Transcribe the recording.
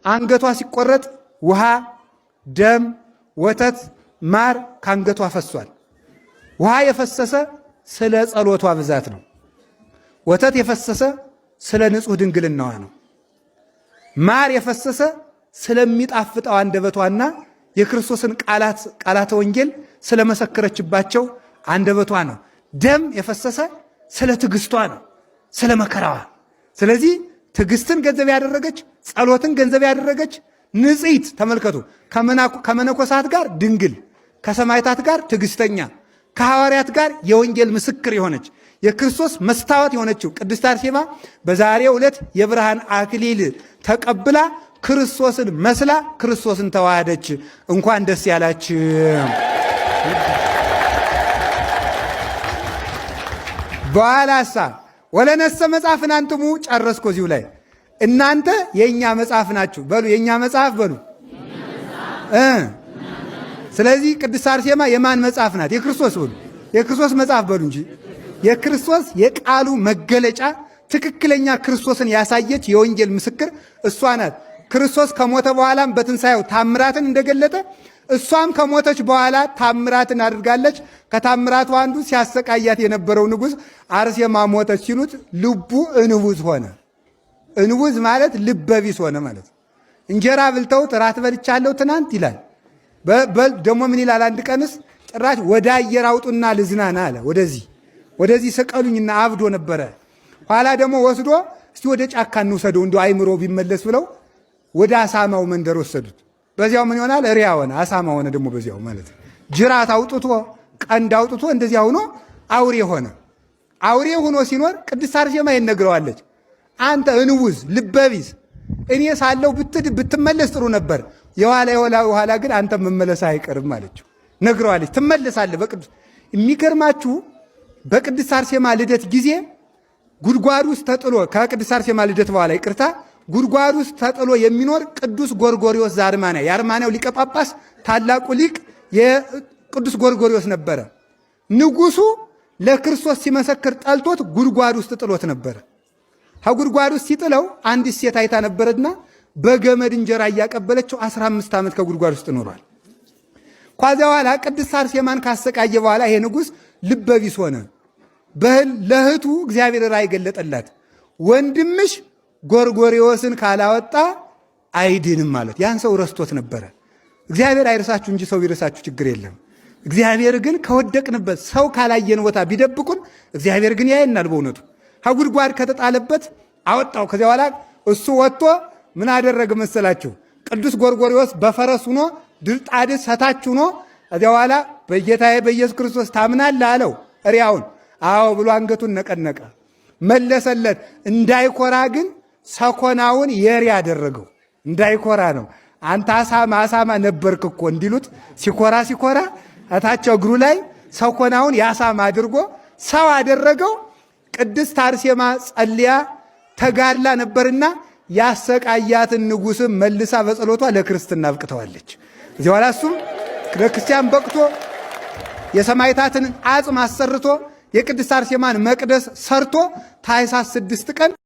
አንገቷ ሲቆረጥ ውሃ፣ ደም፣ ወተት፣ ማር ካንገቷ ፈሷል። ውሃ የፈሰሰ ስለ ጸሎቷ ብዛት ነው። ወተት የፈሰሰ ስለ ንጹሕ ድንግልናዋ ነው። ማር የፈሰሰ ስለሚጣፍጠው አንደበቷና የክርስቶስን ቃላተ ወንጌል ስለመሰከረችባቸው አንደበቷ ነው። ደም የፈሰሰ ስለ ትዕግስቷ ነው፣ ስለ መከራዋ። ስለዚህ ትዕግስትን ገንዘብ ያደረገች፣ ጸሎትን ገንዘብ ያደረገች ንጽሕት፣ ተመልከቱ፣ ከመነኮሳት ጋር ድንግል፣ ከሰማዕታት ጋር ትዕግስተኛ፣ ከሐዋርያት ጋር የወንጌል ምስክር የሆነች የክርስቶስ መስታወት የሆነችው ቅድስት አርሴማ በዛሬው ዕለት የብርሃን አክሊል ተቀብላ ክርስቶስን መስላ ክርስቶስን ተዋሃደች። እንኳን ደስ ያላችሁ። በኋላሳ ወለነሰ መጽሐፍን አንትሙ ጨረስኮ እዚሁ ላይ እናንተ የእኛ መጽሐፍ ናችሁ በሉ። የእኛ መጽሐፍ በሉ። ስለዚህ ቅድስት አርሴማ የማን መጽሐፍ ናት? የክርስቶስ በሉ። የክርስቶስ መጽሐፍ በሉ እንጂ የክርስቶስ የቃሉ መገለጫ ትክክለኛ ክርስቶስን ያሳየች የወንጌል ምስክር እሷ ናት። ክርስቶስ ከሞተ በኋላም በትንሣኤው ታምራትን እንደገለጠ እሷም ከሞተች በኋላ ታምራትን አድርጋለች። ከታምራቱ አንዱ ሲያሰቃያት የነበረው ንጉሥ አርሴማ ሞተች ሲሉት ልቡ እንቡዝ ሆነ። እንቡዝ ማለት ልበቢስ ሆነ ማለት ነው። እንጀራ ብልተውት እራት በልቻለሁ ትናንት ይላል። ደግሞ ምን ይላል? አንድ ቀንስ ጭራሽ ወደ አየር አውጡና ልዝናና አለ። ወደዚህ ሰቀሉኝና አብዶ ነበረ። ኋላ ደግሞ ወስዶ እስቲ ወደ ጫካ እንውሰደው እንዲ አይምሮ ቢመለስ ብለው ወደ አሳማው መንደር ወሰዱት። በዚያው ምን ይሆናል? ሪያ ሆነ፣ አሳማ ሆነ። ደግሞ በዚያው ማለት ጅራት አውጥቶ ቀንድ አውጥቶ እንደዚያ ሆኖ አውሬ ሆነ። አውሬ ሆኖ ሲኖር ቅድስት አርሴማ ይነግረዋለች፣ አንተ እንውዝ ልበቢስ፣ እኔ ሳለው ብትመለስ ጥሩ ነበር፣ የኋላ ግን አንተ መመለስ አይቀርም አለችው። ነግረዋለች፣ ትመለሳለህ በቅዱስ። የሚገርማችሁ በቅድስት አርሴማ ልደት ጊዜ ጉድጓድ ውስጥ ተጥሎ ከቅድስት አርሴማ ልደት በኋላ ይቅርታ ጉድጓድ ውስጥ ተጥሎ የሚኖር ቅዱስ ጎርጎሪዎስ ዘአርማንያ የአርማንያው ሊቀ ጳጳስ ታላቁ ሊቅ የቅዱስ ጎርጎሪዎስ ነበረ። ንጉሱ ለክርስቶስ ሲመሰክር ጠልቶት ጉድጓድ ውስጥ ጥሎት ነበረ። ከጉድጓድ ውስጥ ሲጥለው አንዲት ሴት አይታ ነበረና በገመድ እንጀራ እያቀበለችው 15 ዓመት ከጉድጓድ ውስጥ ኖሯል። ከዚያ በኋላ ቅድስት አርሴማን ካሰቃየ በኋላ ይሄ ንጉሥ ልበቢስ ሆነ። ለእህቱ እግዚአብሔር ራእይ ገለጠላት። ወንድምሽ ጎርጎሪዎስን ካላወጣ አይድንም ማለት። ያን ሰው ረስቶት ነበረ። እግዚአብሔር አይረሳችሁ እንጂ ሰው ቢረሳችሁ ችግር የለም። እግዚአብሔር ግን ከወደቅንበት ሰው ካላየን ቦታ ቢደብቁን እግዚአብሔር ግን ያየናል። በእውነቱ ከጉድጓድ ከተጣለበት አወጣው። ከዚያ በኋላ እሱ ወጥቶ ምን አደረገ መሰላችሁ? ቅዱስ ጎርጎሪዎስ በፈረስ ሆኖ ድልጣድስ ሰታች ሆኖ ከዚያ በኋላ በጌታዬ በኢየሱስ ክርስቶስ ታምናለህ አለው። ሪያውን አዎ ብሎ አንገቱን ነቀነቀ፣ መለሰለት። እንዳይኮራ ግን ሰኮናውን የሪ አደረገው። እንዳይኮራ ነው። አንተ አሳማ ነበርክ እኮ እንዲሉት ሲኮራ እታቸው እግሩ ላይ ሰኮናውን ያሳማ አድርጎ ሰው አደረገው። ቅድስት አርሴማ ጸልያ ተጋድላ ነበርና ያሰቃያትን ንጉሥም መልሳ በጸሎቷ ለክርስትና አብቅተዋለች። እዚህ በኋላ እሱም ለክርስቲያን በቅቶ የሰማዕታትን አጽም አሰርቶ የቅድስት አርሴማን መቅደስ ሰርቶ ታኅሳስ 6 ቀን